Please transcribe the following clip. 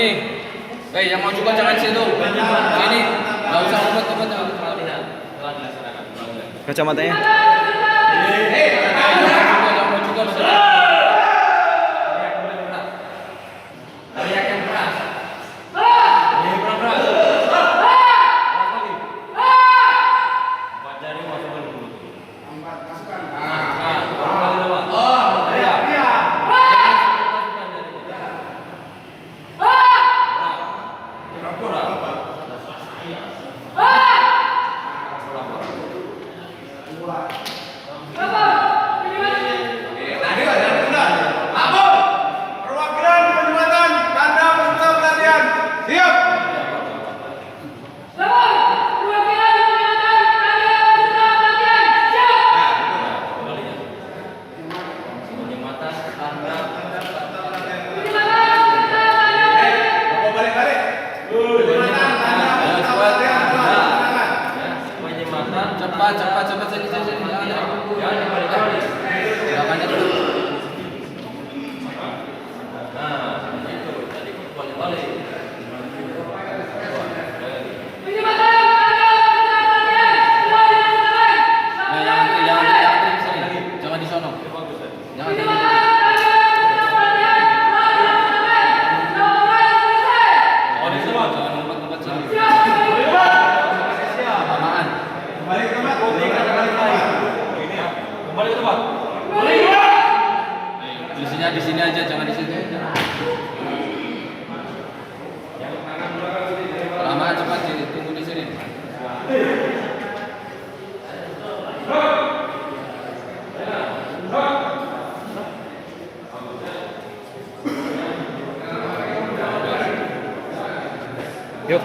Sini. Yang mau juga jangan situ. Sini. Enggak usah obat-obat. Kacamatanya. Yang mau juga sini. Teriak yang keras. Keras. Lagi. 4 jari masuk ke mulut. 4 masukkan. Baru kali doang. Iya. Cepat sini. Jangan dibalik. Gerakannya dulu. Nah, itu tadi balik. Jangan di sono. Jangan di sono. Jangan ngumpet-ngumpet sini. Lamaan. Kembali ke tempat. Di sini aja, jangan di situ. Lamaan, cepat tunggu di sini. Yuk.